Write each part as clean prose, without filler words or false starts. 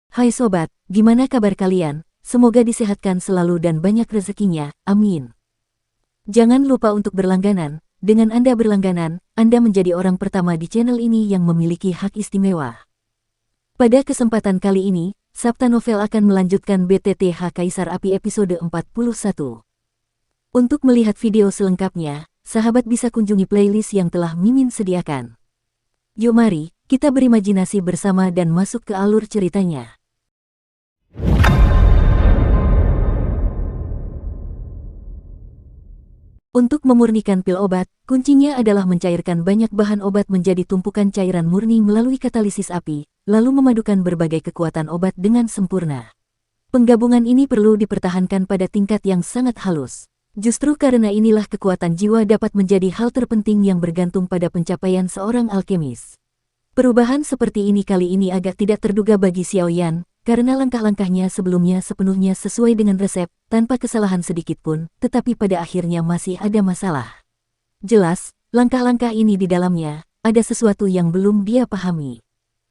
Hai sobat, gimana kabar kalian? Semoga disehatkan selalu dan banyak rezekinya, amin. Jangan lupa untuk berlangganan. Dengan Anda berlangganan, Anda menjadi orang pertama di channel ini yang memiliki hak istimewa. Pada kesempatan kali ini, Sabta Novel akan melanjutkan BTTH Kaisar Api episode 41. Untuk melihat video selengkapnya, sahabat bisa kunjungi playlist yang telah Mimin sediakan. Yuk mari, kita berimajinasi bersama dan masuk ke alur ceritanya. Untuk memurnikan pil obat, kuncinya adalah mencairkan banyak bahan obat menjadi tumpukan cairan murni melalui katalisis api, lalu memadukan berbagai kekuatan obat dengan sempurna. Penggabungan ini perlu dipertahankan pada tingkat yang sangat halus. Justru karena inilah kekuatan jiwa dapat menjadi hal terpenting yang bergantung pada pencapaian seorang alkemis. Perubahan seperti ini kali ini agak tidak terduga bagi Xiaoyan, karena langkah-langkahnya sebelumnya sepenuhnya sesuai dengan resep, tanpa kesalahan sedikit pun, tetapi pada akhirnya masih ada masalah. Jelas, langkah-langkah ini di dalamnya, ada sesuatu yang belum dia pahami.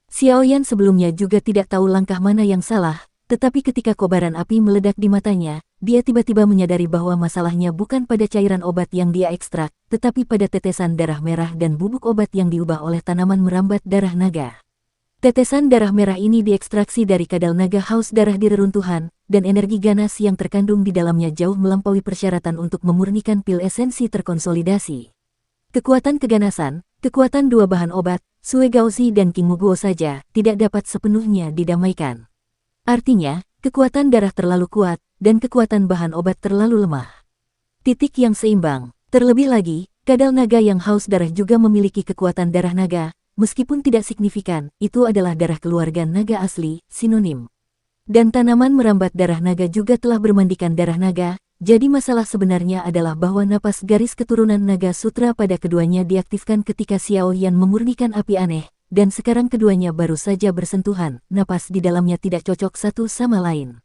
Xiaoyan sebelumnya juga tidak tahu langkah mana yang salah, tetapi ketika kobaran api meledak di matanya, dia tiba-tiba menyadari bahwa masalahnya bukan pada cairan obat yang dia ekstrak, tetapi pada tetesan darah merah dan bubuk obat yang diubah oleh tanaman merambat darah naga. Tetesan darah merah ini diekstraksi dari kadal naga haus darah di reruntuhan, dan energi ganas yang terkandung di dalamnya jauh melampaui persyaratan untuk memurnikan pil esensi terkonsolidasi. Kekuatan keganasan, kekuatan dua bahan obat, Sue Gaozi dan King Muguo saja, tidak dapat sepenuhnya didamaikan. Artinya, kekuatan darah terlalu kuat, dan kekuatan bahan obat terlalu lemah. Titik yang seimbang. Terlebih lagi, kadal naga yang haus darah juga memiliki kekuatan darah naga. Meskipun tidak signifikan, itu adalah darah keluarga naga asli, sinonim. Dan tanaman merambat darah naga juga telah bermandikan darah naga, jadi masalah sebenarnya adalah bahwa napas garis keturunan naga sutra pada keduanya diaktifkan ketika Xiaoyan memurnikan api aneh, dan sekarang keduanya baru saja bersentuhan, napas di dalamnya tidak cocok satu sama lain.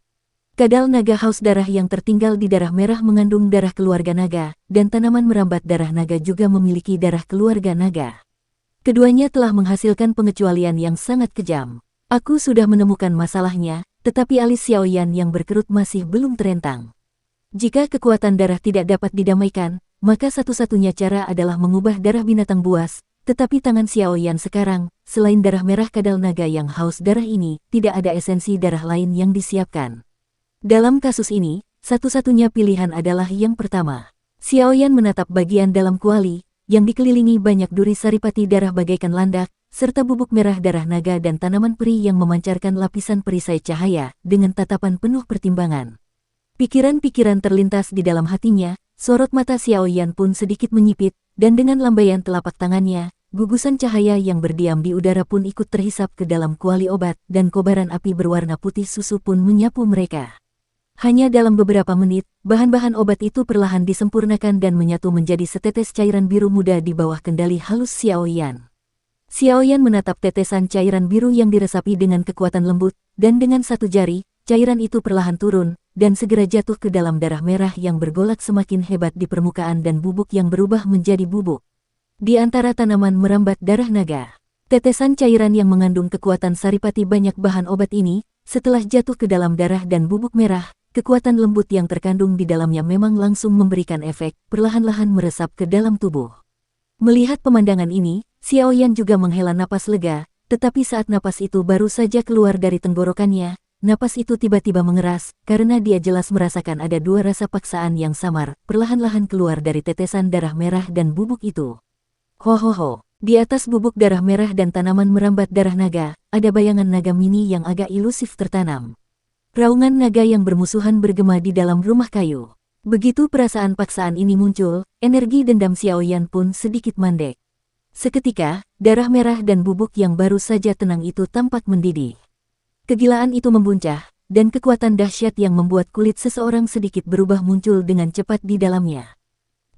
Kadal naga haus darah yang tertinggal di darah merah mengandung darah keluarga naga, dan tanaman merambat darah naga juga memiliki darah keluarga naga. Keduanya telah menghasilkan pengecualian yang sangat kejam. Aku sudah menemukan masalahnya, tetapi alis Xiaoyan yang berkerut masih belum terentang. Jika kekuatan darah tidak dapat didamaikan, maka satu-satunya cara adalah mengubah darah binatang buas, tetapi tangan Xiaoyan sekarang, selain darah merah kadal naga yang haus darah ini, tidak ada esensi darah lain yang disiapkan. Dalam kasus ini, satu-satunya pilihan adalah yang pertama. Xiaoyan menatap bagian dalam kuali, yang dikelilingi banyak duri saripati darah bagaikan landak, serta bubuk merah darah naga dan tanaman peri yang memancarkan lapisan perisai cahaya, dengan tatapan penuh pertimbangan. Pikiran-pikiran terlintas di dalam hatinya, sorot mata Xiaoyan pun sedikit menyipit, dan dengan lambaian telapak tangannya, gugusan cahaya yang berdiam di udara pun ikut terhisap ke dalam kuali obat, dan kobaran api berwarna putih susu pun menyapu mereka. Hanya dalam beberapa menit, bahan-bahan obat itu perlahan disempurnakan dan menyatu menjadi setetes cairan biru muda di bawah kendali halus Xiaoyan. Xiaoyan menatap tetesan cairan biru yang diresapi dengan kekuatan lembut, dan dengan satu jari, cairan itu perlahan turun, dan segera jatuh ke dalam darah merah yang bergolak semakin hebat di permukaan dan bubuk yang berubah menjadi bubuk. Di antara tanaman merambat darah naga, tetesan cairan yang mengandung kekuatan saripati banyak bahan obat ini, setelah jatuh ke dalam darah dan bubuk merah, kekuatan lembut yang terkandung di dalamnya memang langsung memberikan efek, perlahan-lahan meresap ke dalam tubuh. Melihat pemandangan ini, Xiaoyan juga menghela napas lega, tetapi saat napas itu baru saja keluar dari tenggorokannya, napas itu tiba-tiba mengeras, karena dia jelas merasakan ada dua rasa paksaan yang samar, perlahan-lahan keluar dari tetesan darah merah dan bubuk itu. Ho. Di atas bubuk darah merah dan tanaman merambat darah naga, ada bayangan naga mini yang agak ilusif tertanam. Raungan naga yang bermusuhan bergema di dalam rumah kayu. Begitu perasaan paksaan ini muncul, energi dendam Xiaoyan pun sedikit mandek. Seketika, darah merah dan bubuk yang baru saja tenang itu tampak mendidih. Kegilaan itu membuncah, dan kekuatan dahsyat yang membuat kulit seseorang sedikit berubah muncul dengan cepat di dalamnya.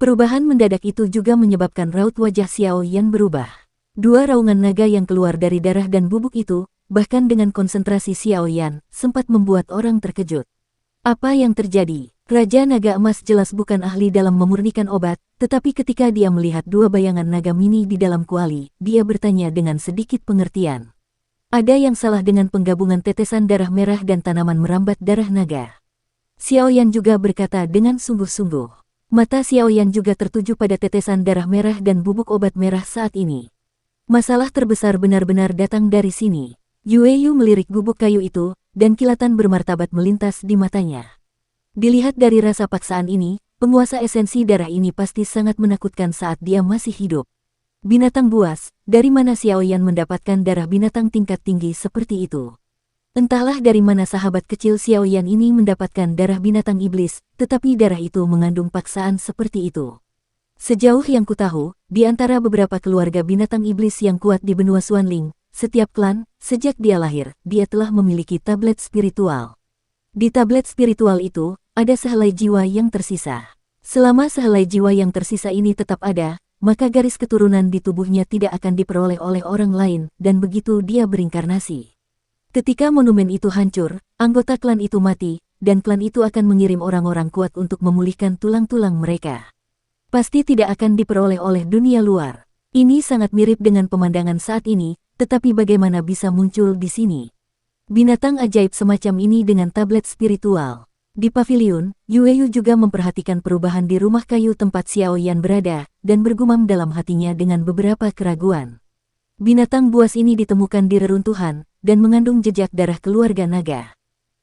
Perubahan mendadak itu juga menyebabkan raut wajah Xiaoyan berubah. Dua raungan naga yang keluar dari darah dan bubuk itu, bahkan dengan konsentrasi Xiaoyan, sempat membuat orang terkejut. Apa yang terjadi? Raja Naga Emas jelas bukan ahli dalam memurnikan obat, tetapi ketika dia melihat dua bayangan naga mini di dalam kuali, dia bertanya dengan sedikit pengertian. Ada yang salah dengan penggabungan tetesan darah merah dan tanaman merambat darah naga. Xiaoyan juga berkata dengan sungguh-sungguh. Mata Xiaoyan juga tertuju pada tetesan darah merah dan bubuk obat merah saat ini. Masalah terbesar benar-benar datang dari sini. Yueyu melirik bubuk kayu itu, dan kilatan bermartabat melintas di matanya. Dilihat dari rasa paksaan ini, penguasa esensi darah ini pasti sangat menakutkan saat dia masih hidup. Binatang buas, dari mana Xiaoyan mendapatkan darah binatang tingkat tinggi seperti itu? Entahlah dari mana sahabat kecil Xiaoyan ini mendapatkan darah binatang iblis, tetapi darah itu mengandung paksaan seperti itu. Sejauh yang kutahu, di antara beberapa keluarga binatang iblis yang kuat di benua Xuanling, setiap klan, sejak dia lahir, dia telah memiliki tablet spiritual. Di tablet spiritual itu, ada sehelai jiwa yang tersisa. Selama sehelai jiwa yang tersisa ini tetap ada, maka garis keturunan di tubuhnya tidak akan diperoleh oleh orang lain, dan begitu dia berinkarnasi. Ketika monumen itu hancur, anggota klan itu mati, dan klan itu akan mengirim orang-orang kuat untuk memulihkan tulang-tulang mereka. Pasti tidak akan diperoleh oleh dunia luar. Ini sangat mirip dengan pemandangan saat ini, tetapi bagaimana bisa muncul di sini? Binatang ajaib semacam ini dengan tablet spiritual. Di pavilion, Yueyu juga memperhatikan perubahan di rumah kayu tempat Xiaoyan berada, dan bergumam dalam hatinya dengan beberapa keraguan. Binatang buas ini ditemukan di reruntuhan, dan mengandung jejak darah keluarga naga.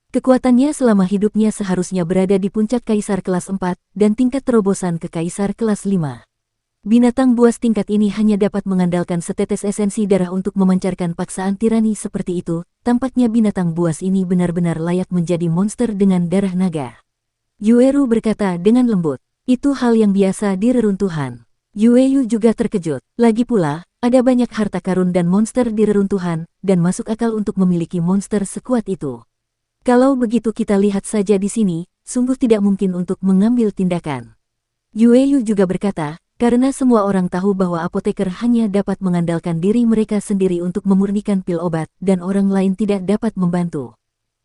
Kekuatannya selama hidupnya seharusnya berada di puncak Kaisar kelas 4, dan tingkat terobosan ke Kaisar kelas 5. Binatang buas tingkat ini hanya dapat mengandalkan setetes esensi darah untuk memancarkan paksaan tirani seperti itu. Tampaknya binatang buas ini benar-benar layak menjadi monster dengan darah naga. Yueru berkata dengan lembut, itu hal yang biasa di reruntuhan. Yueyu juga terkejut. Lagi pula, ada banyak harta karun dan monster di reruntuhan, dan masuk akal untuk memiliki monster sekuat itu. Kalau begitu kita lihat saja di sini, sungguh tidak mungkin untuk mengambil tindakan. Yueyu juga berkata, karena semua orang tahu bahwa apoteker hanya dapat mengandalkan diri mereka sendiri untuk memurnikan pil obat, dan orang lain tidak dapat membantu.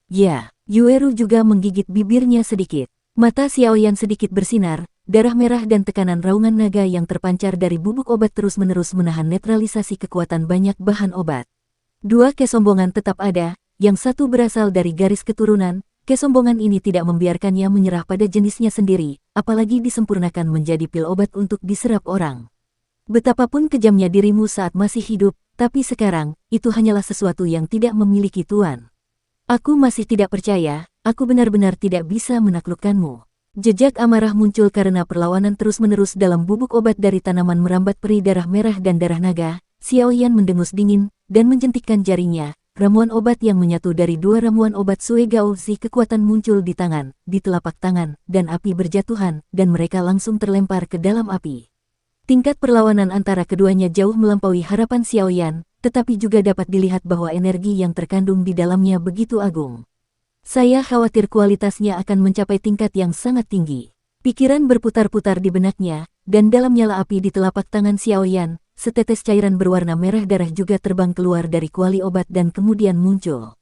Ya, Yueru juga menggigit bibirnya sedikit. Mata Xiaoyan sedikit bersinar, darah merah dan tekanan raungan naga yang terpancar dari bubuk obat terus-menerus menahan netralisasi kekuatan banyak bahan obat. Dua kesombongan tetap ada, yang satu berasal dari garis keturunan. Kesombongan ini tidak membiarkannya menyerah pada jenisnya sendiri, apalagi disempurnakan menjadi pil obat untuk diserap orang. Betapapun kejamnya dirimu saat masih hidup, tapi sekarang, itu hanyalah sesuatu yang tidak memiliki tuan. Aku masih tidak percaya, aku benar-benar tidak bisa menaklukkanmu. Jejak amarah muncul karena perlawanan terus-menerus dalam bubuk obat dari tanaman merambat peri darah merah dan darah naga. Xiaoyan mendengus dingin, dan menjentikkan jarinya. Ramuan obat yang menyatu dari dua ramuan obat Sue Gao Zi kekuatan muncul di tangan, di telapak tangan, dan api berjatuhan, dan mereka langsung terlempar ke dalam api. Tingkat perlawanan antara keduanya jauh melampaui harapan Xiaoyan, tetapi juga dapat dilihat bahwa energi yang terkandung di dalamnya begitu agung. Saya khawatir kualitasnya akan mencapai tingkat yang sangat tinggi. Pikiran berputar-putar di benaknya, dan dalam nyala api di telapak tangan Xiaoyan, setetes cairan berwarna merah darah juga terbang keluar dari kuali obat dan kemudian muncul.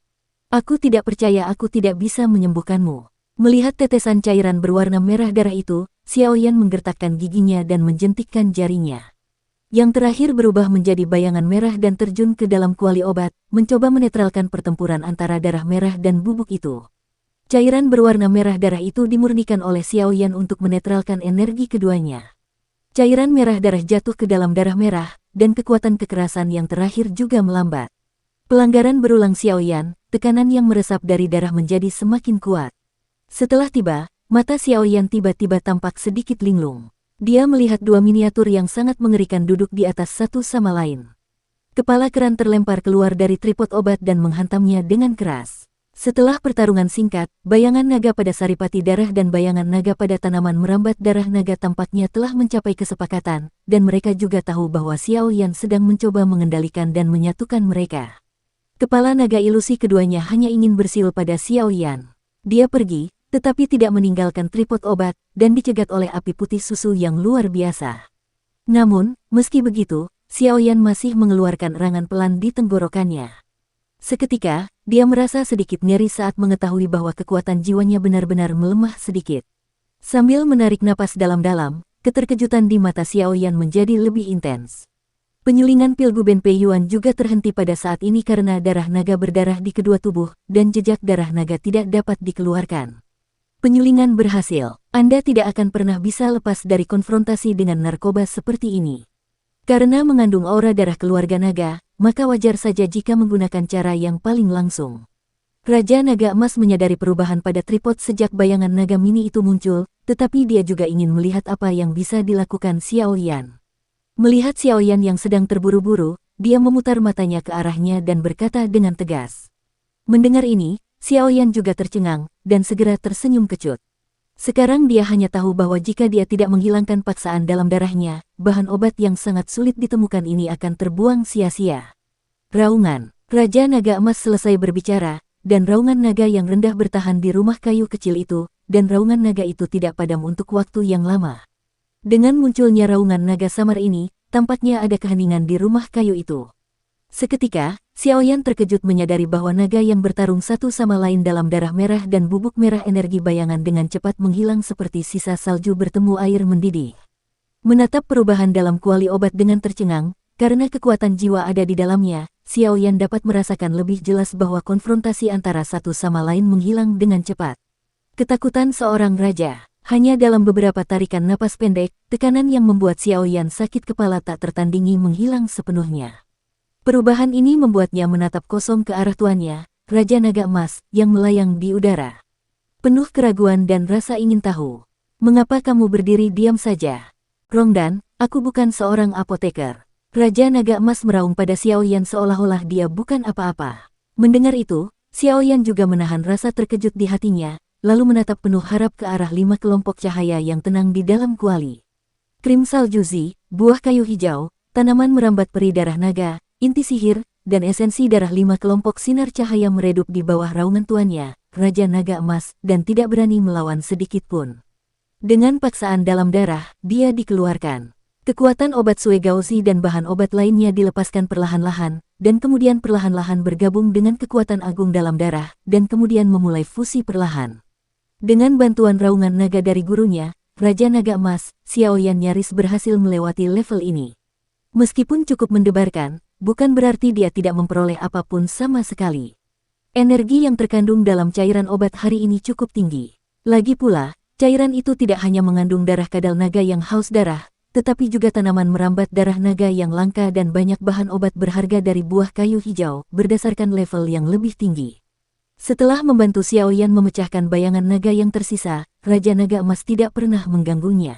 Aku tidak percaya aku tidak bisa menyembuhkanmu. Melihat tetesan cairan berwarna merah darah itu, Xiaoyan menggertakkan giginya dan menjentikkan jarinya. Yang terakhir berubah menjadi bayangan merah dan terjun ke dalam kuali obat, mencoba menetralkan pertempuran antara darah merah dan bubuk itu. Cairan berwarna merah darah itu dimurnikan oleh Xiaoyan untuk menetralkan energi keduanya. Cairan merah darah jatuh ke dalam darah merah, dan kekuatan kekerasan yang terakhir juga melambat. Pelanggaran berulang Xiaoyan, tekanan yang meresap dari darah menjadi semakin kuat. Setelah tiba, mata Xiaoyan tiba-tiba tampak sedikit linglung. Dia melihat dua miniatur yang sangat mengerikan duduk di atas satu sama lain. Kepala keran terlempar keluar dari tripod obat dan menghantamnya dengan keras. Setelah pertarungan singkat, bayangan naga pada saripati darah dan bayangan naga pada tanaman merambat darah naga tampaknya telah mencapai kesepakatan, dan mereka juga tahu bahwa Xiaoyan sedang mencoba mengendalikan dan menyatukan mereka. Kepala naga ilusi keduanya hanya ingin bersiul pada Xiaoyan. Dia pergi, tetapi tidak meninggalkan tripod obat, dan dicegat oleh api putih susu yang luar biasa. Namun, meski begitu, Xiaoyan masih mengeluarkan erangan pelan di tenggorokannya. Seketika, dia merasa sedikit nyeri saat mengetahui bahwa kekuatan jiwanya benar-benar melemah sedikit. Sambil menarik napas dalam-dalam, keterkejutan di mata Xiaoyan menjadi lebih intens. Penyulingan pil Guben Pei Yuan juga terhenti pada saat ini karena darah naga berdarah di kedua tubuh dan jejak darah naga tidak dapat dikeluarkan. Penyulingan berhasil. Anda tidak akan pernah bisa lepas dari konfrontasi dengan narkoba seperti ini. Karena mengandung aura darah keluarga naga, maka wajar saja jika menggunakan cara yang paling langsung. Raja Naga Emas menyadari perubahan pada tripod sejak bayangan naga mini itu muncul, tetapi dia juga ingin melihat apa yang bisa dilakukan Xiao Yan. Melihat Xiao Yan yang sedang terburu-buru, dia memutar matanya ke arahnya dan berkata dengan tegas. Mendengar ini, Xiao Yan juga tercengang, dan segera tersenyum kecut. Sekarang dia hanya tahu bahwa jika dia tidak menghilangkan paksaan dalam darahnya, bahan obat yang sangat sulit ditemukan ini akan terbuang sia-sia. Raungan. Raja Naga Emas selesai berbicara, dan raungan naga yang rendah bertahan di rumah kayu kecil itu, dan raungan naga itu tidak padam untuk waktu yang lama. Dengan munculnya raungan naga samar ini, tampaknya ada keheningan di rumah kayu itu. Seketika, Xiao Yan terkejut menyadari bahwa naga yang bertarung satu sama lain dalam darah merah dan bubuk merah energi bayangan dengan cepat menghilang seperti sisa salju bertemu air mendidih. Menatap perubahan dalam kuali obat dengan tercengang, karena kekuatan jiwa ada di dalamnya, Xiao Yan dapat merasakan lebih jelas bahwa konfrontasi antara satu sama lain menghilang dengan cepat. Ketakutan seorang raja. Hanya dalam beberapa tarikan napas pendek, tekanan yang membuat Xiao Yan sakit kepala tak tertandingi menghilang sepenuhnya. Perubahan ini membuatnya menatap kosong ke arah tuannya, Raja Naga Emas, yang melayang di udara. Penuh keraguan dan rasa ingin tahu. Mengapa kamu berdiri diam saja? Rongdan, aku bukan seorang apoteker. Raja Naga Emas meraung pada Xiao Yan seolah-olah dia bukan apa-apa. Mendengar itu, Xiao Yan juga menahan rasa terkejut di hatinya, lalu menatap penuh harap ke arah 5 kelompok cahaya yang tenang di dalam kuali. Krim salju Zi, buah kayu hijau, tanaman merambat peri darah naga, inti sihir, dan esensi darah 5 kelompok sinar cahaya meredup di bawah raungan tuannya, Raja Naga Emas, dan tidak berani melawan sedikit pun. Dengan paksaan dalam darah, dia dikeluarkan. Kekuatan obat Sue Gaozi dan bahan obat lainnya dilepaskan perlahan-lahan, dan kemudian perlahan-lahan bergabung dengan kekuatan agung dalam darah, dan kemudian memulai fusi perlahan. Dengan bantuan raungan naga dari gurunya, Raja Naga Emas, Xiao Yan nyaris berhasil melewati level ini. Meskipun cukup mendebarkan, bukan berarti dia tidak memperoleh apapun sama sekali. Energi yang terkandung dalam cairan obat hari ini cukup tinggi. Lagi pula, cairan itu tidak hanya mengandung darah kadal naga yang haus darah, tetapi juga tanaman merambat darah naga yang langka dan banyak bahan obat berharga dari buah kayu hijau, berdasarkan level yang lebih tinggi. Setelah membantu Xiao Yan memecahkan bayangan naga yang tersisa, Raja Naga Emas tidak pernah mengganggunya.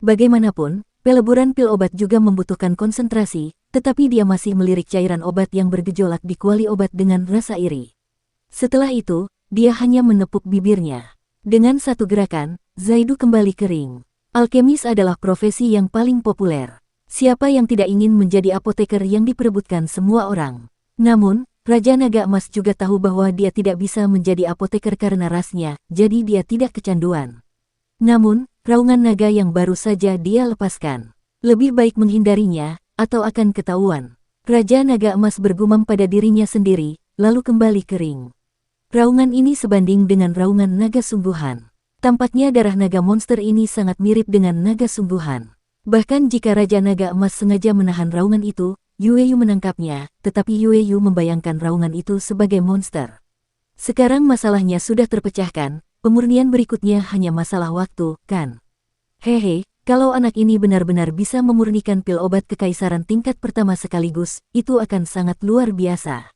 Bagaimanapun, peleburan pil obat juga membutuhkan konsentrasi, tetapi dia masih melirik cairan obat yang bergejolak di kuali obat dengan rasa iri. Setelah itu, dia hanya menepuk bibirnya. Dengan satu gerakan, Zaidu kembali kering. Alkemis adalah profesi yang paling populer. Siapa yang tidak ingin menjadi apoteker yang diperebutkan semua orang? Namun, Raja Naga Emas juga tahu bahwa dia tidak bisa menjadi apoteker karena rasnya, jadi dia tidak kecanduan. Namun, raungan naga yang baru saja dia lepaskan. Lebih baik menghindarinya, atau akan ketahuan. Raja Naga Emas bergumam pada dirinya sendiri, lalu kembali kering. Raungan ini sebanding dengan raungan naga sungguhan. Tampaknya darah naga monster ini sangat mirip dengan naga sungguhan. Bahkan jika Raja Naga Emas sengaja menahan raungan itu, Yueyu menangkapnya, tetapi Yueyu membayangkan raungan itu sebagai monster. Sekarang masalahnya sudah terpecahkan, pemurnian berikutnya hanya masalah waktu, kan? Hehe, kalau anak ini benar-benar bisa memurnikan pil obat kekaisaran tingkat pertama sekaligus, itu akan sangat luar biasa.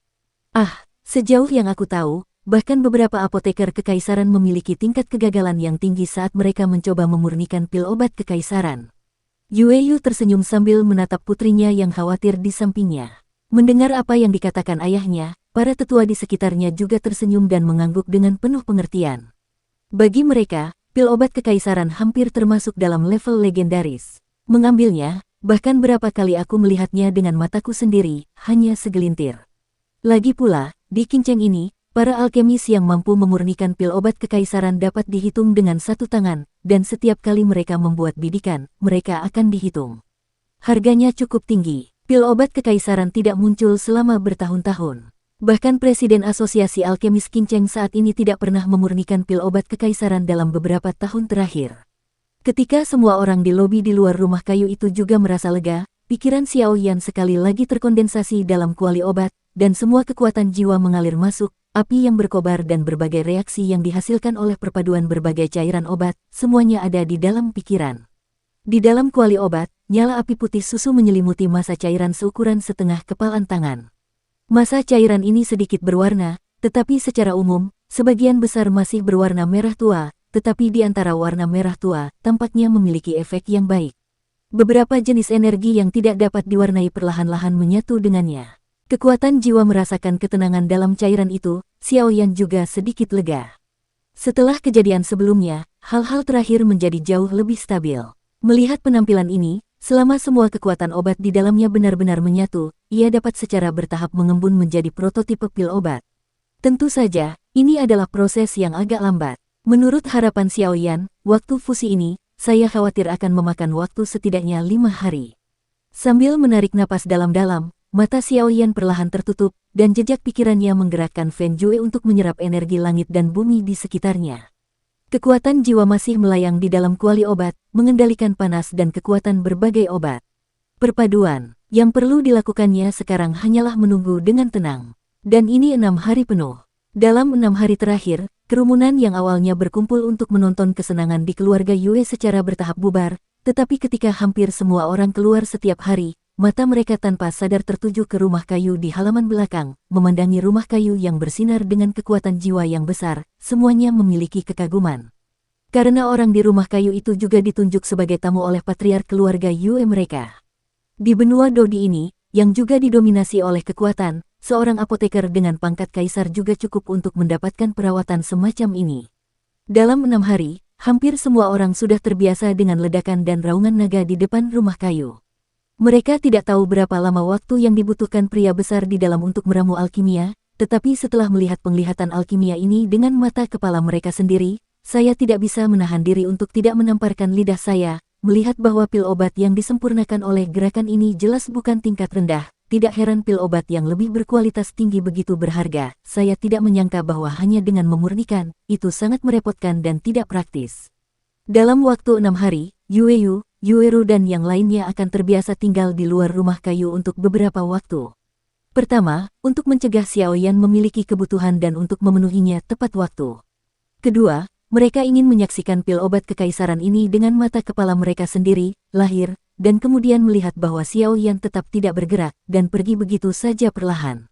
Ah, sejauh yang aku tahu, bahkan beberapa apoteker kekaisaran memiliki tingkat kegagalan yang tinggi saat mereka mencoba memurnikan pil obat kekaisaran. Yueyu tersenyum sambil menatap putrinya yang khawatir di sampingnya. Mendengar apa yang dikatakan ayahnya, para tetua di sekitarnya juga tersenyum dan mengangguk dengan penuh pengertian. Bagi mereka, pil obat kekaisaran hampir termasuk dalam level legendaris. Mengambilnya, bahkan berapa kali aku melihatnya dengan mataku sendiri, hanya segelintir. Lagi pula, di Qingcheng ini, para alkemis yang mampu memurnikan pil obat kekaisaran dapat dihitung dengan satu tangan, dan setiap kali mereka membuat bidikan, mereka akan dihitung. Harganya cukup tinggi. Pil obat kekaisaran tidak muncul selama bertahun-tahun. Bahkan Presiden Asosiasi Alkemis Qingcheng saat ini tidak pernah memurnikan pil obat kekaisaran dalam beberapa tahun terakhir. Ketika semua orang di lobi di luar rumah kayu itu juga merasa lega, pikiran Xiao Yan sekali lagi terkondensasi dalam kuali obat, dan semua kekuatan jiwa mengalir masuk, api yang berkobar dan berbagai reaksi yang dihasilkan oleh perpaduan berbagai cairan obat, semuanya ada di dalam pikiran. Di dalam kuali obat, nyala api putih susu menyelimuti massa cairan seukuran setengah kepalan tangan. Massa cairan ini sedikit berwarna, tetapi secara umum, sebagian besar masih berwarna merah tua, tetapi di antara warna merah tua, tampaknya memiliki efek yang baik. Beberapa jenis energi yang tidak dapat diwarnai perlahan-lahan menyatu dengannya. Kekuatan jiwa merasakan ketenangan dalam cairan itu, Xiao Yan juga sedikit lega. Setelah kejadian sebelumnya, hal-hal terakhir menjadi jauh lebih stabil. Melihat penampilan ini, selama semua kekuatan obat di dalamnya benar-benar menyatu, ia dapat secara bertahap mengembun menjadi prototipe pil obat. Tentu saja, ini adalah proses yang agak lambat. Menurut harapan Xiao Yan, waktu fusi ini, saya khawatir akan memakan waktu setidaknya 5 hari. Sambil menarik napas dalam-dalam, mata Xiao Yan perlahan tertutup, dan jejak pikirannya menggerakkan Fen Jue untuk menyerap energi langit dan bumi di sekitarnya. Kekuatan jiwa masih melayang di dalam kuali obat, mengendalikan panas dan kekuatan berbagai obat. Perpaduan, yang perlu dilakukannya sekarang hanyalah menunggu dengan tenang. Dan ini 6 hari penuh. Dalam 6 hari terakhir, kerumunan yang awalnya berkumpul untuk menonton kesenangan di keluarga Yue secara bertahap bubar, tetapi ketika hampir semua orang keluar setiap hari, mata mereka tanpa sadar tertuju ke rumah kayu di halaman belakang, memandangi rumah kayu yang bersinar dengan kekuatan jiwa yang besar, semuanya memiliki kekaguman. Karena orang di rumah kayu itu juga ditunjuk sebagai tamu oleh patriark keluarga Yue mereka. Di benua Dodi ini, yang juga didominasi oleh kekuatan, seorang apoteker dengan pangkat kaisar juga cukup untuk mendapatkan perawatan semacam ini. Dalam 6 hari, hampir semua orang sudah terbiasa dengan ledakan dan raungan naga di depan rumah kayu. Mereka tidak tahu berapa lama waktu yang dibutuhkan pria besar di dalam untuk meramu alkimia, tetapi setelah melihat penglihatan alkimia ini dengan mata kepala mereka sendiri, saya tidak bisa menahan diri untuk tidak menamparkan lidah saya, melihat bahwa pil obat yang disempurnakan oleh gerakan ini jelas bukan tingkat rendah. Tidak heran pil obat yang lebih berkualitas tinggi begitu berharga, saya tidak menyangka bahwa hanya dengan memurnikan, itu sangat merepotkan dan tidak praktis. Dalam waktu 6 hari, Yueru dan yang lainnya akan terbiasa tinggal di luar rumah kayu untuk beberapa waktu. Pertama, untuk mencegah Xiao Yan memiliki kebutuhan dan untuk memenuhinya tepat waktu. Kedua, mereka ingin menyaksikan pil obat kekaisaran ini dengan mata kepala mereka sendiri, lahir, dan kemudian melihat bahwa Xiao Yan tetap tidak bergerak dan pergi begitu saja perlahan.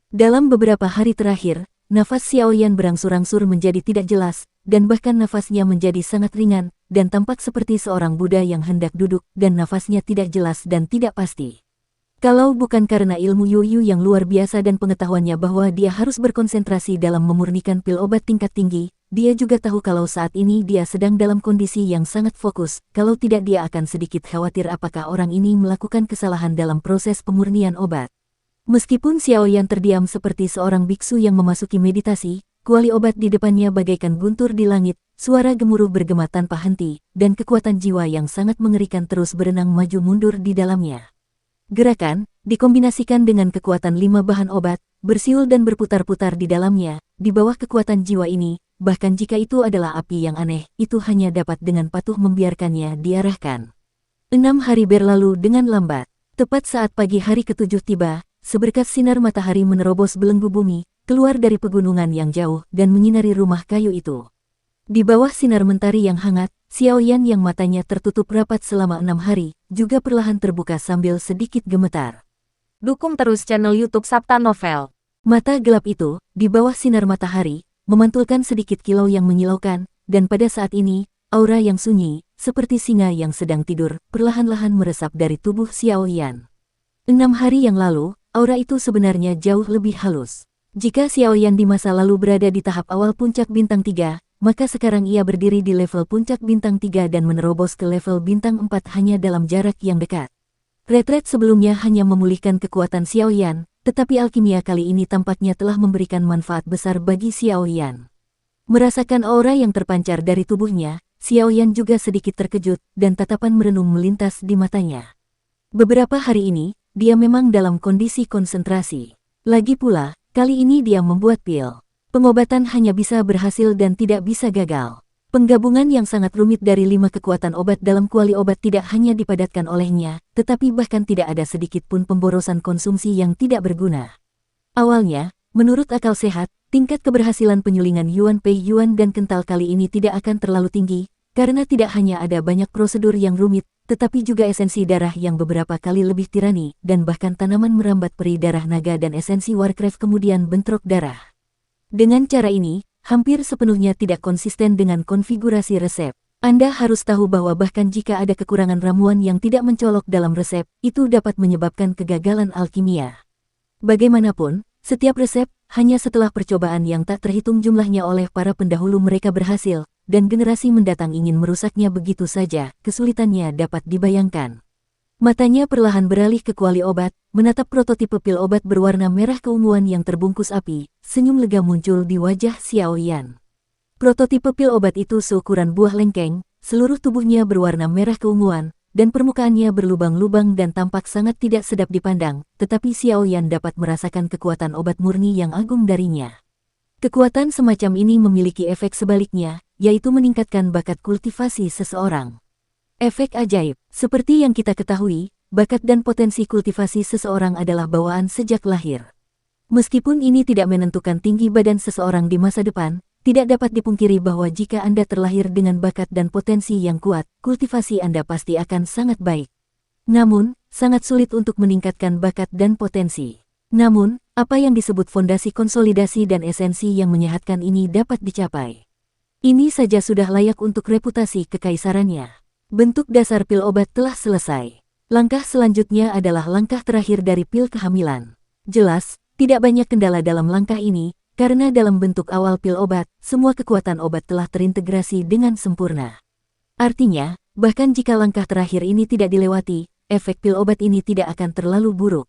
Dalam beberapa hari terakhir, nafas Xiao Yan berangsur-angsur menjadi tidak jelas, dan bahkan nafasnya menjadi sangat ringan, dan tampak seperti seorang Buddha yang hendak duduk, dan nafasnya tidak jelas dan tidak pasti. Kalau bukan karena ilmu Yuyu yang luar biasa dan pengetahuannya bahwa dia harus berkonsentrasi dalam memurnikan pil obat tingkat tinggi, dia juga tahu kalau saat ini dia sedang dalam kondisi yang sangat fokus, kalau tidak dia akan sedikit khawatir apakah orang ini melakukan kesalahan dalam proses pemurnian obat. Meskipun Xiao Yan terdiam seperti seorang biksu yang memasuki meditasi, kuali obat di depannya bagaikan guntur di langit, suara gemuruh bergema tanpa henti, dan kekuatan jiwa yang sangat mengerikan terus berenang maju mundur di dalamnya. Gerakan, dikombinasikan dengan kekuatan 5 bahan obat, bersiul dan berputar-putar di dalamnya, di bawah kekuatan jiwa ini, bahkan jika itu adalah api yang aneh, itu hanya dapat dengan patuh membiarkannya diarahkan. 6 hari berlalu dengan lambat. Tepat saat pagi hari ke-7 tiba, seberkas sinar matahari menerobos belenggu bumi, keluar dari pegunungan yang jauh dan menyinari rumah kayu itu. Di bawah sinar mentari yang hangat, Xiao Yan yang matanya tertutup rapat selama 6 hari, juga perlahan terbuka sambil sedikit gemetar. Dukung terus channel YouTube Sabta Novel. Mata gelap itu, di bawah sinar matahari, memantulkan sedikit kilau yang menyilaukan, dan pada saat ini, aura yang sunyi, seperti singa yang sedang tidur, perlahan-lahan meresap dari tubuh Xiao Yan. 6 hari yang lalu, aura itu sebenarnya jauh lebih halus. Jika Xiao Yan di masa lalu berada di tahap awal puncak bintang 3, maka sekarang ia berdiri di level puncak bintang 3 dan menerobos ke level bintang 4 hanya dalam jarak yang dekat. Retret sebelumnya hanya memulihkan kekuatan Xiao Yan, tetapi alkimia kali ini tampaknya telah memberikan manfaat besar bagi Xiao Yan. Merasakan aura yang terpancar dari tubuhnya, Xiao Yan juga sedikit terkejut dan tatapan merenung melintas di matanya. Beberapa hari ini, dia memang dalam kondisi konsentrasi. Lagi pula, kali ini dia membuat pil. Pengobatan hanya bisa berhasil dan tidak bisa gagal. Penggabungan yang sangat rumit dari 5 kekuatan obat dalam kuali obat tidak hanya dipadatkan olehnya, tetapi bahkan tidak ada sedikit pun pemborosan konsumsi yang tidak berguna. Awalnya, menurut akal sehat, tingkat keberhasilan penyulingan Yuan Pei Yuan dan kental kali ini tidak akan terlalu tinggi, karena tidak hanya ada banyak prosedur yang rumit, tetapi juga esensi darah yang beberapa kali lebih tirani, dan bahkan tanaman merambat peri darah naga dan esensi Warcraft kemudian bentrok darah. Dengan cara ini, hampir sepenuhnya tidak konsisten dengan konfigurasi resep. Anda harus tahu bahwa bahkan jika ada kekurangan ramuan yang tidak mencolok dalam resep, itu dapat menyebabkan kegagalan alkimia. Bagaimanapun, setiap resep, hanya setelah percobaan yang tak terhitung jumlahnya oleh para pendahulu mereka berhasil, dan generasi mendatang ingin merusaknya begitu saja, kesulitannya dapat dibayangkan. Matanya perlahan beralih ke kuali obat, menatap prototipe pil obat berwarna merah keunguan yang terbungkus api, senyum lega muncul di wajah Xiao Yan. Prototipe pil obat itu seukuran buah lengkeng, seluruh tubuhnya berwarna merah keunguan, dan permukaannya berlubang-lubang dan tampak sangat tidak sedap dipandang, tetapi Xiao Yan dapat merasakan kekuatan obat murni yang agung darinya. Kekuatan semacam ini memiliki efek sebaliknya, yaitu meningkatkan bakat kultivasi seseorang. Efek ajaib, seperti yang kita ketahui, bakat dan potensi kultivasi seseorang adalah bawaan sejak lahir. Meskipun ini tidak menentukan tinggi badan seseorang di masa depan, tidak dapat dipungkiri bahwa jika Anda terlahir dengan bakat dan potensi yang kuat, kultivasi Anda pasti akan sangat baik. Namun, sangat sulit untuk meningkatkan bakat dan potensi. Namun, apa yang disebut fondasi konsolidasi dan esensi yang menyehatkan ini dapat dicapai. Ini saja sudah layak untuk reputasi kekaisarannya. Bentuk dasar pil obat telah selesai. Langkah selanjutnya adalah langkah terakhir dari pil kehamilan. Jelas, tidak banyak kendala dalam langkah ini, karena dalam bentuk awal pil obat, semua kekuatan obat telah terintegrasi dengan sempurna. Artinya, bahkan jika langkah terakhir ini tidak dilewati, efek pil obat ini tidak akan terlalu buruk.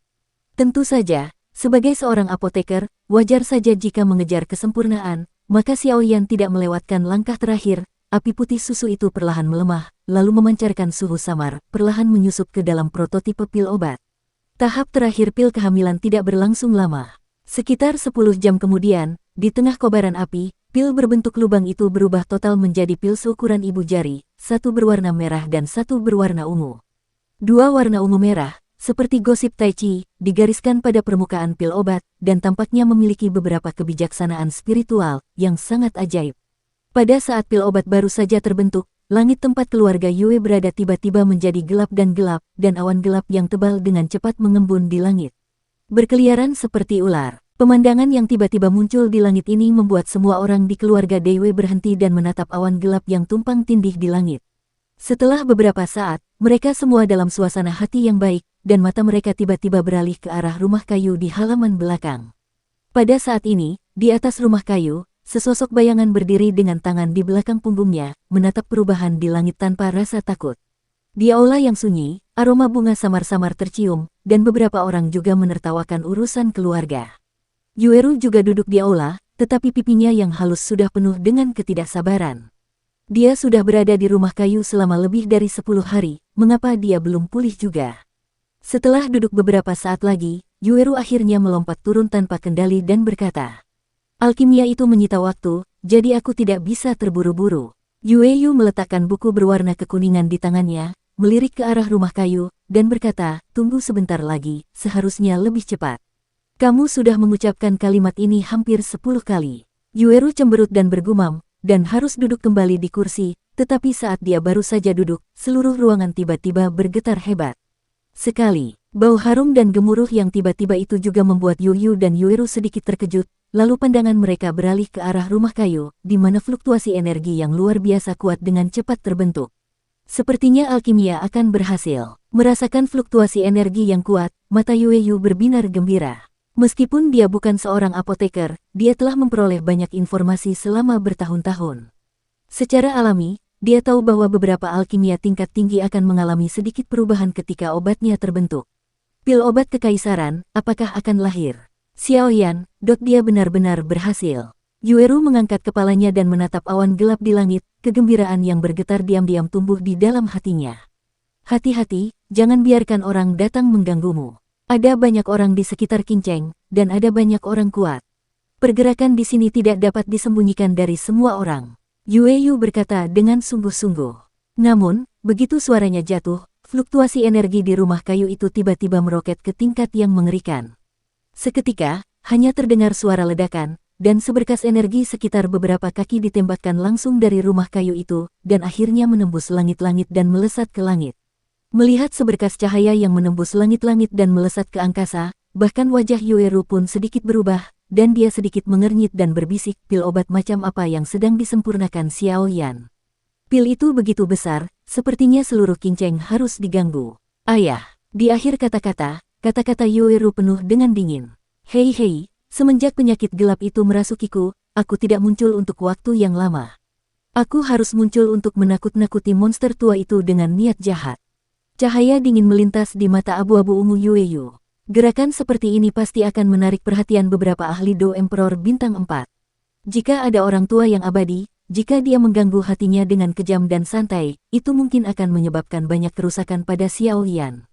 Tentu saja, sebagai seorang apoteker, wajar saja jika mengejar kesempurnaan, maka Xiao Yan tidak melewatkan langkah terakhir. Api putih susu itu perlahan melemah, lalu memancarkan suhu samar, perlahan menyusup ke dalam prototipe pil obat. Tahap terakhir pil kehamilan tidak berlangsung lama. Sekitar 10 jam kemudian, di tengah kobaran api, pil berbentuk lubang itu berubah total menjadi pil seukuran ibu jari, satu berwarna merah dan satu berwarna ungu. Dua warna ungu merah, seperti gosip Tai Chi, digariskan pada permukaan pil obat, dan tampaknya memiliki beberapa kebijaksanaan spiritual yang sangat ajaib. Pada saat pil obat baru saja terbentuk, langit tempat keluarga Yue berada tiba-tiba menjadi gelap, dan awan gelap yang tebal dengan cepat mengembun di langit. Berkeliaran seperti ular, pemandangan yang tiba-tiba muncul di langit ini membuat semua orang di keluarga Dewe berhenti dan menatap awan gelap yang tumpang tindih di langit. Setelah beberapa saat, mereka semua dalam suasana hati yang baik, dan mata mereka tiba-tiba beralih ke arah rumah kayu di halaman belakang. Pada saat ini, di atas rumah kayu, sesosok bayangan berdiri dengan tangan di belakang punggungnya, menatap perubahan di langit tanpa rasa takut. Di aula yang sunyi, aroma bunga samar-samar tercium, dan beberapa orang juga menertawakan urusan keluarga. Yueru juga duduk di aula, tetapi pipinya yang halus sudah penuh dengan ketidaksabaran. Dia sudah berada di rumah kayu selama lebih dari 10 hari, mengapa dia belum pulih juga? Setelah duduk beberapa saat lagi, Yueru akhirnya melompat turun tanpa kendali dan berkata, "Alkimia itu menyita waktu, jadi aku tidak bisa terburu-buru." Yueyu meletakkan buku berwarna kekuningan di tangannya, melirik ke arah rumah kayu, dan berkata, "Tunggu sebentar lagi, seharusnya lebih cepat. Kamu sudah mengucapkan kalimat ini hampir 10 kali." Yueru cemberut dan bergumam, dan harus duduk kembali di kursi, tetapi saat dia baru saja duduk, seluruh ruangan tiba-tiba bergetar hebat. Sekali, bau harum dan gemuruh yang tiba-tiba itu juga membuat Yuyu dan Yueru sedikit terkejut, lalu pandangan mereka beralih ke arah rumah kayu, di mana fluktuasi energi yang luar biasa kuat dengan cepat terbentuk. Sepertinya alkimia akan berhasil. Merasakan fluktuasi energi yang kuat, mata Yueyu berbinar gembira. Meskipun dia bukan seorang apoteker, dia telah memperoleh banyak informasi selama bertahun-tahun. Secara alami, dia tahu bahwa beberapa alkimia tingkat tinggi akan mengalami sedikit perubahan ketika obatnya terbentuk. Pil obat kekaisaran, apakah akan lahir? Xiao Yan, dia benar-benar berhasil. Yueru mengangkat kepalanya dan menatap awan gelap di langit, kegembiraan yang bergetar diam-diam tumbuh di dalam hatinya. Hati-hati, jangan biarkan orang datang mengganggumu. Ada banyak orang di sekitar Kinceng, dan ada banyak orang kuat. Pergerakan di sini tidak dapat disembunyikan dari semua orang. Yueyu berkata dengan sungguh-sungguh. Namun, begitu suaranya jatuh, fluktuasi energi di rumah kayu itu tiba-tiba meroket ke tingkat yang mengerikan. Seketika, hanya terdengar suara ledakan, dan seberkas energi sekitar beberapa kaki ditembakkan langsung dari rumah kayu itu, dan akhirnya menembus langit-langit dan melesat ke langit. Melihat seberkas cahaya yang menembus langit-langit dan melesat ke angkasa, bahkan wajah Yueru pun sedikit berubah, dan dia sedikit mengernyit dan berbisik, pil obat macam apa yang sedang disempurnakan Xiao Yan. Pil itu begitu besar, sepertinya seluruh kinceng harus diganggu. Ayah, di akhir kata-kata Yueru penuh dengan dingin. Hei, semenjak penyakit gelap itu merasukiku, aku tidak muncul untuk waktu yang lama. Aku harus muncul untuk menakut-nakuti monster tua itu dengan niat jahat. Cahaya dingin melintas di mata abu-abu ungu Yueyu. Gerakan seperti ini pasti akan menarik perhatian beberapa ahli Do Emperor bintang 4. Jika ada orang tua yang abadi, jika dia mengganggu hatinya dengan kejam dan santai, itu mungkin akan menyebabkan banyak kerusakan pada Xiao Yan.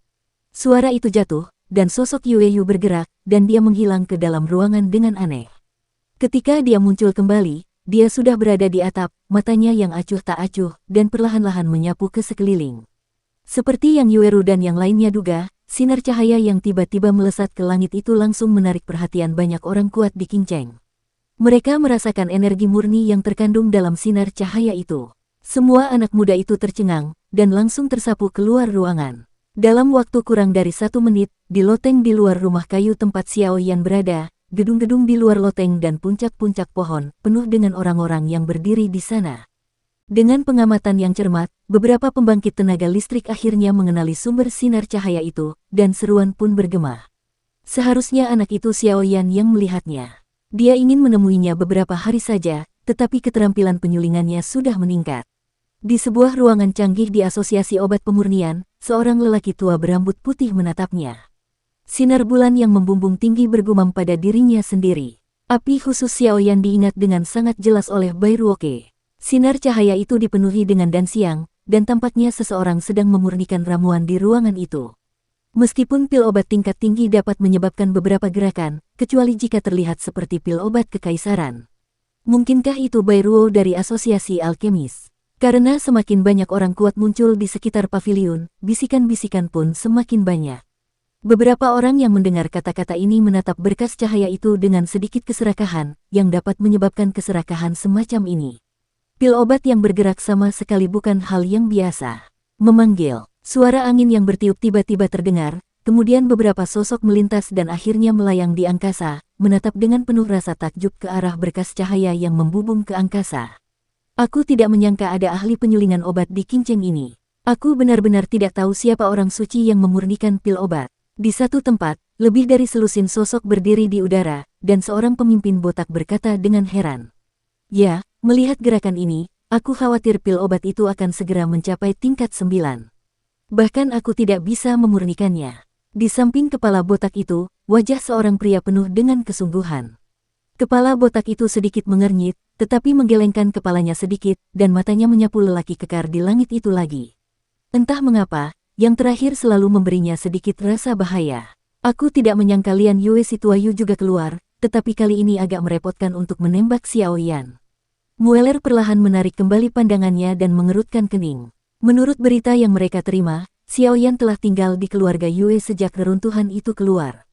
Suara itu jatuh, dan sosok Yueyu bergerak, dan dia menghilang ke dalam ruangan dengan aneh. Ketika dia muncul kembali, dia sudah berada di atap, matanya yang acuh tak acuh, dan perlahan-lahan menyapu ke sekeliling. Seperti yang Yueru dan yang lainnya duga, sinar cahaya yang tiba-tiba melesat ke langit itu langsung menarik perhatian banyak orang kuat di Kinceng. Mereka merasakan energi murni yang terkandung dalam sinar cahaya itu. Semua anak muda itu tercengang, dan langsung tersapu keluar ruangan. Dalam waktu kurang dari 1 menit, di loteng di luar rumah kayu tempat Xiao Yan berada, gedung-gedung di luar loteng dan puncak-puncak pohon, penuh dengan orang-orang yang berdiri di sana. Dengan pengamatan yang cermat, beberapa pembangkit tenaga listrik akhirnya mengenali sumber sinar cahaya itu, dan seruan pun bergema. Seharusnya anak itu Xiao Yan yang melihatnya. Dia ingin menemuinya beberapa hari saja, tetapi keterampilan penyulingannya sudah meningkat. Di sebuah ruangan canggih di Asosiasi Obat Pemurnian, seorang lelaki tua berambut putih menatapnya. Sinar bulan yang membumbung tinggi bergumam pada dirinya sendiri. Api khusus Xiao Yan diingat dengan sangat jelas oleh Bai Ruoke. Sinar cahaya itu dipenuhi dengan dan siang, dan tampaknya seseorang sedang memurnikan ramuan di ruangan itu. Meskipun pil obat tingkat tinggi dapat menyebabkan beberapa gerakan, kecuali jika terlihat seperti pil obat kekaisaran. Mungkinkah itu Bai Ruo dari Asosiasi Alkemis? Karena semakin banyak orang kuat muncul di sekitar paviliun, bisikan-bisikan pun semakin banyak. Beberapa orang yang mendengar kata-kata ini menatap berkas cahaya itu dengan sedikit keserakahan, yang dapat menyebabkan keserakahan semacam ini. Pil obat yang bergerak sama sekali bukan hal yang biasa. Memanggil, suara angin yang bertiup tiba-tiba terdengar, kemudian beberapa sosok melintas dan akhirnya melayang di angkasa, menatap dengan penuh rasa takjub ke arah berkas cahaya yang membubung ke angkasa. Aku tidak menyangka ada ahli penyulingan obat di Kinceng ini. Aku benar-benar tidak tahu siapa orang suci yang memurnikan pil obat. Di satu tempat, lebih dari selusin sosok berdiri di udara, dan seorang pemimpin botak berkata dengan heran. Ya, melihat gerakan ini, aku khawatir pil obat itu akan segera mencapai tingkat 9. Bahkan aku tidak bisa memurnikannya. Di samping kepala botak itu, wajah seorang pria penuh dengan kesungguhan. Kepala botak itu sedikit mengernyit, tetapi menggelengkan kepalanya sedikit, dan matanya menyapu lelaki kekar di langit itu lagi. Entah mengapa, yang terakhir selalu memberinya sedikit rasa bahaya. Aku tidak menyangka Lian Yue si Tuayu juga keluar, tetapi kali ini agak merepotkan untuk menembak Xiao Yan. Mueller perlahan menarik kembali pandangannya dan mengerutkan kening. Menurut berita yang mereka terima, Xiao Yan telah tinggal di keluarga Yue sejak reruntuhan itu keluar.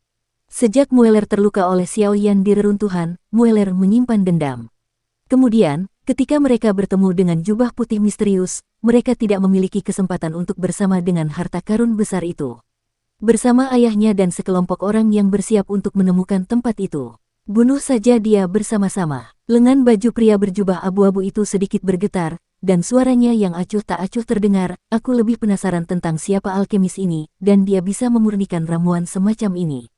Sejak Mueller terluka oleh Xiao Yan di reruntuhan, Mueller menyimpan dendam. Kemudian, ketika mereka bertemu dengan jubah putih misterius, mereka tidak memiliki kesempatan untuk bersama dengan harta karun besar itu. Bersama ayahnya dan sekelompok orang yang bersiap untuk menemukan tempat itu. Bunuh saja dia bersama-sama. Lengan baju pria berjubah abu-abu itu sedikit bergetar, dan suaranya yang acuh tak acuh terdengar, aku lebih penasaran tentang siapa alkemis ini, dan dia bisa memurnikan ramuan semacam ini.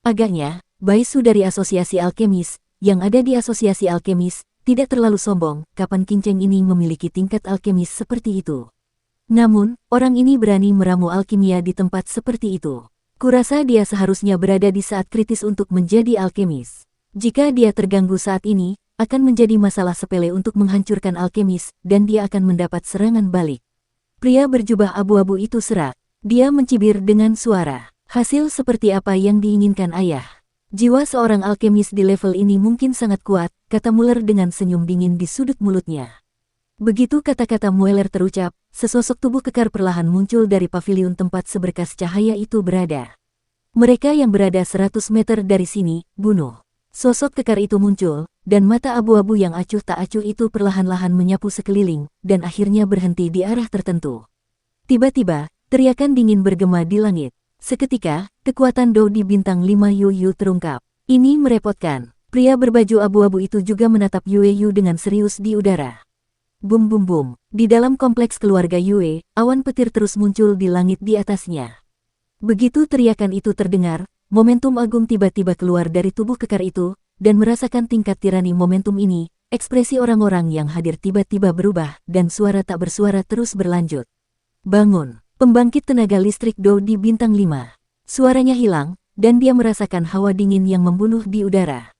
Agaknya, Baisu dari Asosiasi Alkemis, yang ada di Asosiasi Alkemis, tidak terlalu sombong, kapan Kinceng ini memiliki tingkat alkemis seperti itu. Namun, orang ini berani meramu alkimia di tempat seperti itu. Kurasa dia seharusnya berada di saat kritis untuk menjadi alkemis. Jika dia terganggu saat ini, akan menjadi masalah sepele untuk menghancurkan alkemis, dan dia akan mendapat serangan balik. Pria berjubah abu-abu itu serak. Dia mencibir dengan suara. Hasil seperti apa yang diinginkan ayah? Jiwa seorang alkemis di level ini mungkin sangat kuat, kata Mueller dengan senyum dingin di sudut mulutnya. Begitu kata-kata Mueller terucap, sesosok tubuh kekar perlahan muncul dari paviliun tempat seberkas cahaya itu berada. Mereka yang berada 100 meter dari sini, bunuh. Sosok kekar itu muncul, dan mata abu-abu yang acuh tak acuh itu perlahan-lahan menyapu sekeliling, dan akhirnya berhenti di arah tertentu. Tiba-tiba, teriakan dingin bergema di langit. Seketika, kekuatan Dou di bintang 5 Yu terungkap. Ini merepotkan. Pria berbaju abu-abu itu juga menatap Yu dengan serius di udara. Bum bum bum, di dalam kompleks keluarga Yue, awan petir terus muncul di langit di atasnya. Begitu teriakan itu terdengar, momentum agung tiba-tiba keluar dari tubuh kekar itu, dan merasakan tingkat tirani momentum ini, ekspresi orang-orang yang hadir tiba-tiba berubah, dan suara tak bersuara terus berlanjut. Bangun, pembangkit tenaga listrik Dou di bintang 5. Suaranya hilang, dan dia merasakan hawa dingin yang membunuh di udara.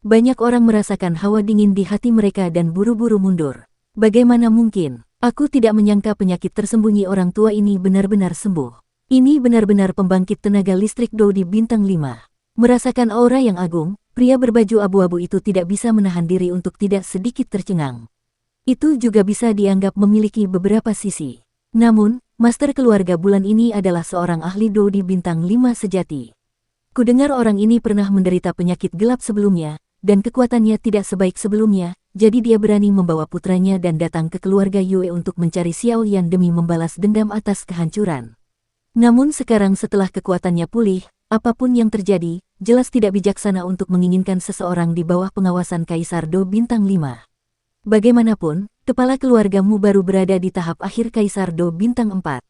Banyak orang merasakan hawa dingin di hati mereka dan buru-buru mundur. Bagaimana mungkin? Aku tidak menyangka penyakit tersembunyi orang tua ini benar-benar sembuh. Ini benar-benar pembangkit tenaga listrik Dou di bintang 5. Merasakan aura yang agung, pria berbaju abu-abu itu tidak bisa menahan diri untuk tidak sedikit tercengang. Itu juga bisa dianggap memiliki beberapa sisi. Namun, master keluarga bulan ini adalah seorang ahli Dou di bintang 5 sejati. Kudengar orang ini pernah menderita penyakit gelap sebelumnya, dan kekuatannya tidak sebaik sebelumnya, jadi dia berani membawa putranya dan datang ke keluarga Yue untuk mencari Xiao Yan demi membalas dendam atas kehancuran. Namun sekarang setelah kekuatannya pulih, apapun yang terjadi, jelas tidak bijaksana untuk menginginkan seseorang di bawah pengawasan Kaisar Dou bintang 5. Bagaimanapun, kepala keluargamu baru berada di tahap akhir Kaisar Dou bintang 4.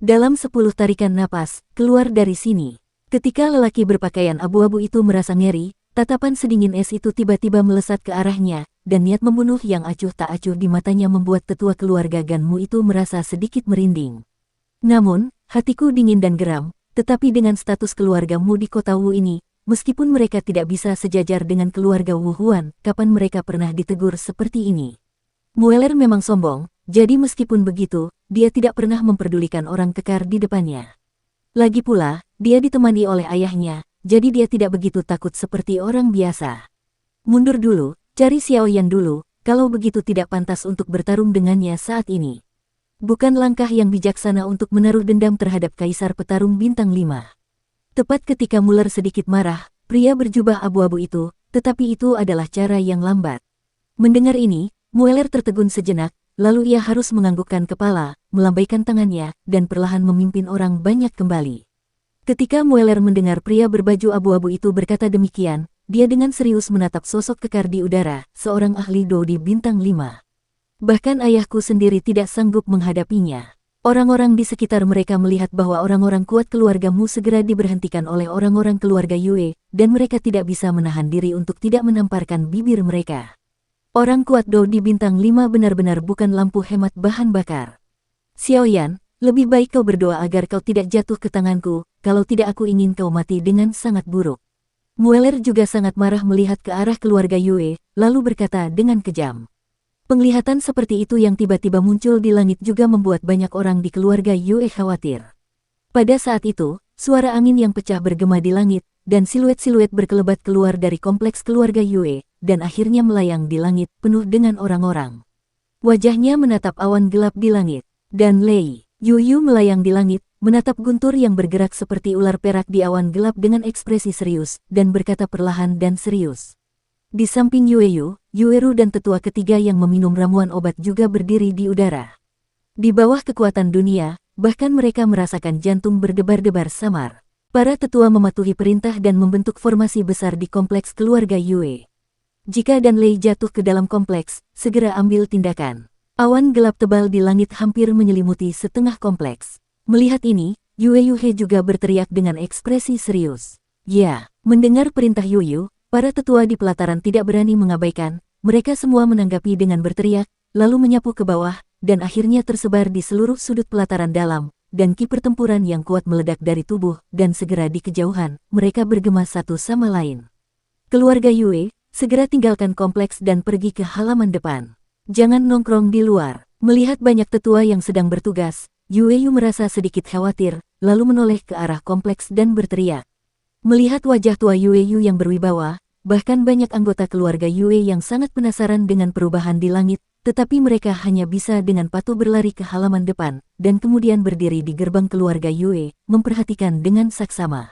Dalam 10 tarikan napas, keluar dari sini. Ketika lelaki berpakaian abu-abu itu merasa ngeri, tatapan sedingin es itu tiba-tiba melesat ke arahnya, dan niat membunuh yang acuh tak acuh di matanya membuat tetua keluarga Ganmu itu merasa sedikit merinding. Namun, hatiku dingin dan geram, tetapi dengan status keluargamu di kota Wu ini, meskipun mereka tidak bisa sejajar dengan keluarga Wu Huan, kapan mereka pernah ditegur seperti ini? Mueller memang sombong, jadi meskipun begitu, dia tidak pernah memperdulikan orang kekar di depannya. Lagi pula, dia ditemani oleh ayahnya, jadi dia tidak begitu takut seperti orang biasa. Mundur dulu, cari Xiao Yan dulu, kalau begitu tidak pantas untuk bertarung dengannya saat ini. Bukan langkah yang bijaksana untuk menaruh dendam terhadap Kaisar Petarung Bintang 5. Tepat ketika Mueller sedikit marah, pria berjubah abu-abu itu, tetapi itu adalah cara yang lambat. Mendengar ini, Mueller tertegun sejenak, lalu ia harus menganggukkan kepala, melambaikan tangannya, dan perlahan memimpin orang banyak kembali. Ketika Mueller mendengar pria berbaju abu-abu itu berkata demikian, dia dengan serius menatap sosok kekar di udara, seorang ahli Dou di Bintang 5. Bahkan ayahku sendiri tidak sanggup menghadapinya. Orang-orang di sekitar mereka melihat bahwa orang-orang kuat keluargamu segera diberhentikan oleh orang-orang keluarga Yue, dan mereka tidak bisa menahan diri untuk tidak menamparkan bibir mereka. Orang kuat Dou di Bintang 5 benar-benar bukan lampu hemat bahan bakar. Xiao Yan, lebih baik kau berdoa agar kau tidak jatuh ke tanganku, kalau tidak aku ingin kau mati dengan sangat buruk. Mueller juga sangat marah melihat ke arah keluarga Yue, lalu berkata dengan kejam. Penglihatan seperti itu yang tiba-tiba muncul di langit juga membuat banyak orang di keluarga Yue khawatir. Pada saat itu, suara angin yang pecah bergema di langit, dan siluet-siluet berkelebat keluar dari kompleks keluarga Yue, dan akhirnya melayang di langit penuh dengan orang-orang. Wajahnya menatap awan gelap di langit, dan Lei Yu melayang di langit, menatap guntur yang bergerak seperti ular perak di awan gelap dengan ekspresi serius, dan berkata perlahan dan serius. Di samping Yueru dan tetua ketiga yang meminum ramuan obat juga berdiri di udara. Di bawah kekuatan dunia, bahkan mereka merasakan jantung berdebar-debar samar. Para tetua mematuhi perintah dan membentuk formasi besar di kompleks keluarga Yue. Jika Dan Lei jatuh ke dalam kompleks, segera ambil tindakan. Awan gelap tebal di langit hampir menyelimuti setengah kompleks. Melihat ini, Yuhe juga berteriak dengan ekspresi serius. Ya, mendengar perintah Yuyu, para tetua di pelataran tidak berani mengabaikan, mereka semua menanggapi dengan berteriak, lalu menyapu ke bawah, dan akhirnya tersebar di seluruh sudut pelataran dalam, dan ki pertempuran yang kuat meledak dari tubuh, dan segera di kejauhan, mereka bergema satu sama lain. Keluarga Yue, segera tinggalkan kompleks dan pergi ke halaman depan. Jangan nongkrong di luar. Melihat banyak tetua yang sedang bertugas, Yueyu merasa sedikit khawatir, lalu menoleh ke arah kompleks dan berteriak. Melihat wajah tua Yueyu yang berwibawa, bahkan banyak anggota keluarga Yue yang sangat penasaran dengan perubahan di langit, tetapi mereka hanya bisa dengan patuh berlari ke halaman depan, dan kemudian berdiri di gerbang keluarga Yue, memperhatikan dengan saksama.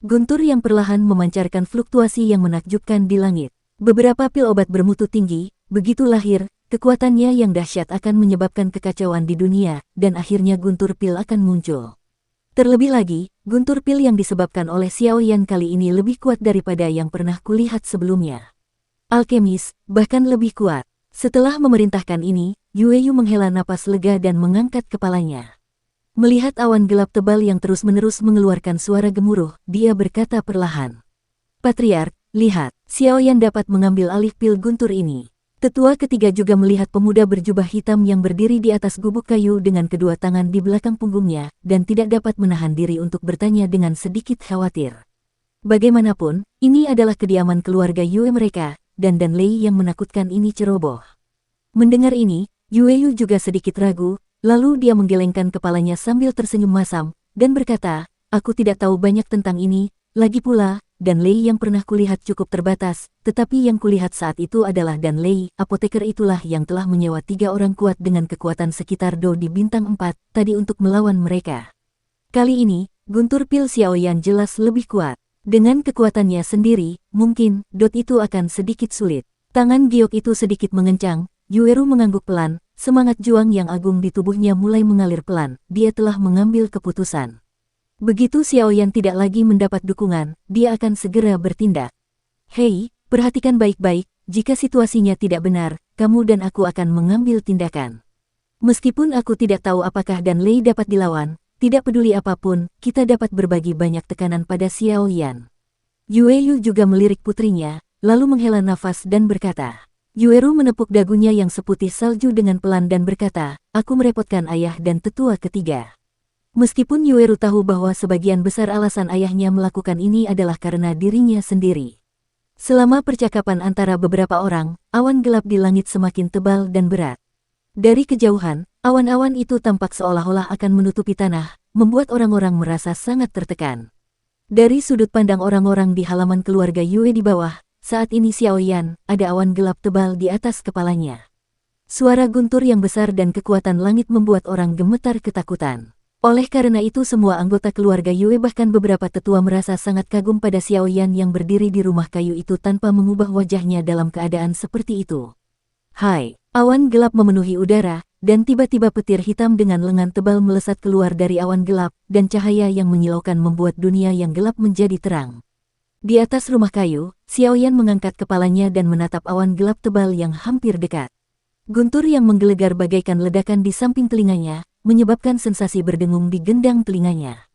Guntur yang perlahan memancarkan fluktuasi yang menakjubkan di langit. Beberapa pil obat bermutu tinggi, begitu lahir, kekuatannya yang dahsyat akan menyebabkan kekacauan di dunia, dan akhirnya guntur pil akan muncul. Terlebih lagi, guntur pil yang disebabkan oleh Xiao Yan kali ini lebih kuat daripada yang pernah kulihat sebelumnya. Alkemis, bahkan lebih kuat. Setelah memerintahkan ini, Yueyu menghela napas lega dan mengangkat kepalanya. Melihat awan gelap tebal yang terus-menerus mengeluarkan suara gemuruh, dia berkata perlahan. Patriark, lihat, Xiao Yan dapat mengambil alih pil guntur ini. Tetua ketiga juga melihat pemuda berjubah hitam yang berdiri di atas gubuk kayu dengan kedua tangan di belakang punggungnya, dan tidak dapat menahan diri untuk bertanya dengan sedikit khawatir. Bagaimanapun, ini adalah kediaman keluarga Yue mereka, dan Dan Lei yang menakutkan ini ceroboh. Mendengar ini, Yueyu juga sedikit ragu, lalu dia menggelengkan kepalanya sambil tersenyum masam, dan berkata, aku tidak tahu banyak tentang ini, lagi pula, Dan Lei yang pernah kulihat cukup terbatas, tetapi yang kulihat saat itu adalah Dan Lei, apoteker itulah yang telah menyewa 3 orang kuat dengan kekuatan sekitar Do di bintang 4, tadi untuk melawan mereka. Kali ini, guntur pil Xiao Yan jelas lebih kuat. Dengan kekuatannya sendiri, mungkin, Dot itu akan sedikit sulit. Tangan giok itu sedikit mengencang, Yueru mengangguk pelan, semangat juang yang agung di tubuhnya mulai mengalir pelan, dia telah mengambil keputusan. Begitu Xiao Yan tidak lagi mendapat dukungan, dia akan segera bertindak. Hei, perhatikan baik-baik, jika situasinya tidak benar, kamu dan aku akan mengambil tindakan. Meskipun aku tidak tahu apakah Dan Lei dapat dilawan, tidak peduli apapun, kita dapat berbagi banyak tekanan pada Xiao Yan. Yueyu juga melirik putrinya, lalu menghela nafas dan berkata. Yueru menepuk dagunya yang seputih salju dengan pelan dan berkata, aku merepotkan ayah dan tetua ketiga. Meskipun Yueru tahu bahwa sebagian besar alasan ayahnya melakukan ini adalah karena dirinya sendiri. Selama percakapan antara beberapa orang, awan gelap di langit semakin tebal dan berat. Dari kejauhan, awan-awan itu tampak seolah-olah akan menutupi tanah, membuat orang-orang merasa sangat tertekan. Dari sudut pandang orang-orang di halaman keluarga Yue di bawah, saat ini Xiao Yan, ada awan gelap tebal di atas kepalanya. Suara guntur yang besar dan kekuatan langit membuat orang gemetar ketakutan. Oleh karena itu semua anggota keluarga Yue bahkan beberapa tetua merasa sangat kagum pada Xiao Yan yang berdiri di rumah kayu itu tanpa mengubah wajahnya dalam keadaan seperti itu. Hai, awan gelap memenuhi udara, dan tiba-tiba petir hitam dengan lengan tebal melesat keluar dari awan gelap, dan cahaya yang menyilaukan membuat dunia yang gelap menjadi terang. Di atas rumah kayu, Xiao Yan mengangkat kepalanya dan menatap awan gelap tebal yang hampir dekat. Guntur yang menggelegar bagaikan ledakan di samping telinganya, menyebabkan sensasi berdengung di gendang telinganya.